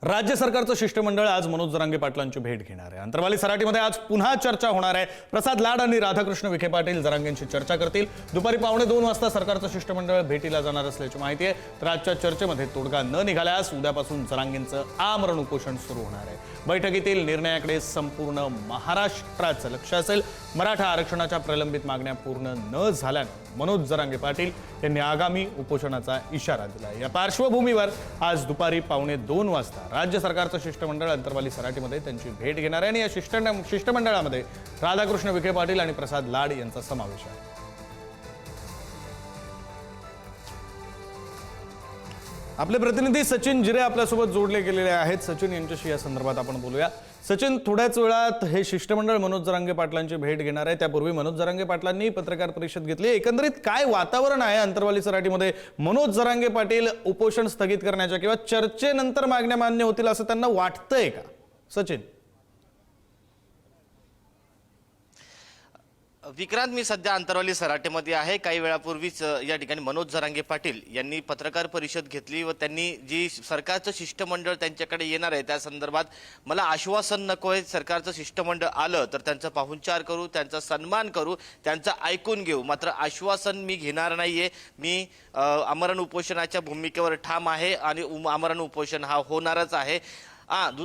राज्य सरकारचं शिष्टमंडळ आज मनोज जरांगे पाटलांची भेट घेणार आहे। अंतरवाली सराटीमध्ये आज पुन्हा चर्चा होणार आहे। प्रसाद लाड आणि राधाकृष्ण विखे पाटील जरांगेंची चर्चा करतील। दुपारी 1:15 वाजता सरकारचं शिष्टमंडळ भेटीला जाणार असल्याची माहिती आहे। तर आजच्या चर्चेमध्ये तोडगा न निघाल्यास उद्यापासून जरांगेंचं आमरण उपोषण सुरू होणार आहे। बैठकीतील निर्णयाकडे संपूर्ण महाराष्ट्राचं लक्ष असेल। मराठा आरक्षणाच्या प्रलंबित मागण्या पूर्ण न झाल्याने मनोज जरांगे पाटील यांनी आगामी उपोषणाचा इशारा दिला। या पार्श्वभूमीवर आज दुपारी 1:15 वाजता राज्य सरकारचं शिष्टमंडळ अंतरवाली सराटीमध्ये त्यांची भेट घेणार आहे आणि या शिष्टमंडळामध्ये राधाकृष्ण विखे पाटील आणि प्रसाद लाड यांचा समावेश आहे। आपले प्रतिनिधी सचिन जिरे आपल्यासोबत जोडले गेलेले आहेत। सचिन यांच्याशी या संदर्भात आपण बोलूया। सचिन, थोड्याच वेळात हे शिष्टमंडळ मनोज जरांगे पाटलांची भेट घेणार आहे। त्यापूर्वी मनोज जरांगे पाटलांनी पत्रकार परिषद घेतली। एकंदरीत काय वातावरण आहे अंतरवाली सराटीमध्ये? मनोज जरांगे पाटील उपोषण स्थगित करण्याच्या किंवा चर्चेनंतर मागण्या मान्य होतील असं त्यांना वाटतंय का? सचिन, विक्रांत, मी सध्या अंतरवाली सराटीमध्ये आहे। काही वेळापूर्वीच या ठिकाणी मनोज जरांगे पाटील यांनी पत्रकार परिषद घेतली व त्यांनी जी सरकारचं शिष्टमंडळ त्यांच्याकडे येणार आहे त्या संदर्भात मला आश्वासन नको आहे। सरकारचं शिष्टमंडळ आलं तर त्यांचा पाहुणचार करू, त्यांचा सन्मान करू, त्यांचं ऐकून घेऊ, मात्र आश्वासन मी घेणार नाहीये। मी आमरण उपोषणाच्या भूमिकेवर ठाम आहे आणि आमरण उपोषण हा होणारच आहे।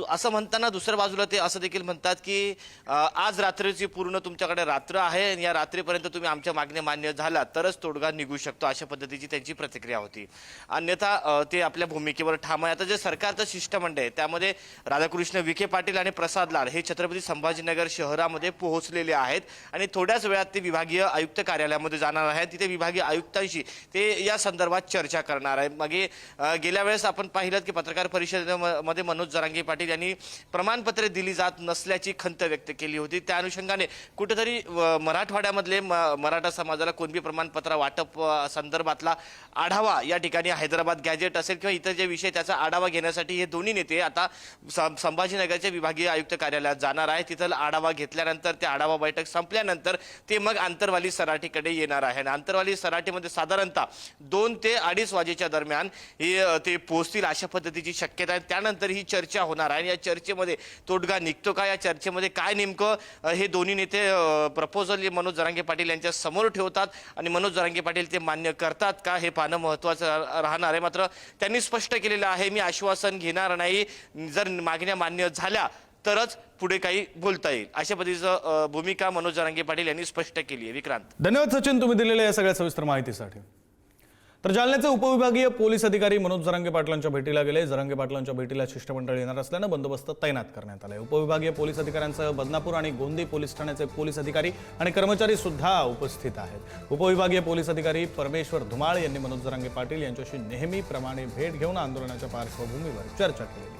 असं म्हणताना दुसऱ्या बाजूला ते असं देखील म्हणतात की आज रात्रीची पूर्ण तुमच्याकडे रात्र आहे आणि या रात्रीपर्यंत तुम्ही आमच्या मागण्या मान्य झाला तरच तोडगा निघू शकतो, अशा पद्धतीची त्यांची प्रतिक्रिया होती। अन्यथा ते आपल्या भूमिकेवर ठाम आहे। आता जे सरकारचं शिष्टमंडळ आहे त्यामध्ये राधाकृष्ण विखे पाटील आणि प्रसाद लाड हे छत्रपती संभाजीनगर शहरामध्ये पोहोचलेले आहेत आणि थोड्याच वेळात ते विभागीय आयुक्त कार्यालयामध्ये जाणार आहेत। तिथे विभागीय आयुक्तांशी ते या संदर्भात चर्चा करणार आहे। मागे गेल्या वेळेस आपण पाहिलं की पत्रकार परिषदेमध्ये मनोज जरांगे पाटील यांनी प्रमाणपत्रे दिली जात नसल्याची खंत व्यक्त केली होती। त्या अनुषंगाने कुठेतरी मराठवाड्यामधले मराठा समाजाला कुणबी प्रमाणपत्र वाटप संदर्भातला आढावा या ठिकाणी हैदराबाद गॅजेट असेल किंवा इतर जे विषय त्याचा आढावा घेण्यासाठी हे दोन्ही नेते आता संभाजीनगरच्या विभागीय आयुक्त कार्यालयात जाणार आहे। तिथं आढावा घेतल्यानंतर ते आढावा बैठक संपल्यानंतर ते मग अंतरवाली सराटीकडे येणार आहे। अंतरवाली सराटीमध्ये साधारणतः 2 ते 2:30 वाजेच्या दरम्यान ते पोहोचतील अशा पद्धतीची शक्यता आहे। त्यानंतर ही चर्चा होणार आहे। या चर्चेमध्ये तोडगा निघतो का, या चर्चेमध्ये काय नेमकं हे दोन्ही नेते प्रपोजल मनोज जरांगे पाटील यांच्या समोर ठेवतात आणि मनोज जरांगे पाटील ते मान्य करतात का हे पाहणं महत्त्वाचं राहणार आहे। मात्र त्यांनी स्पष्ट केलेलं आहे मी आश्वासन घेणार नाही, जर मागण्या मान्य झाल्या तरच पुढे काही बोलता येईल, अशा पद्धतीचं भूमिका मनोज जरांगे पाटील यांनी स्पष्ट केली आहे। विक्रांत, धन्यवाद सचिन, तुम्ही दिलेल्या या सगळ्या सविस्तर माहितीसाठी। तर जालन्याचे उपविभागीय पोलीस अधिकारी मनोज जरांगे पाटलांच्या भेटीला गेले। जरांगे पाटलांच्या भेटीला शिष्टमंडळ येणार असल्यानं बंदोबस्त तैनात करण्यात आलाय। उपविभागीय पोलीस अधिकाऱ्यांसह बदनापूर आणि गोंदी पोलीस ठाण्याचे पोलीस अधिकारी आणि कर्मचारी सुद्धा उपस्थित आहेत। उपविभागीय पोलीस अधिकारी परमेश्वर धुमाळ यांनी मनोज जरांगे पाटील यांच्याशी नेहमीप्रमाणे भेट घेऊन आंदोलनाच्या पार्श्वभूमीवर चर्चा केली आहे।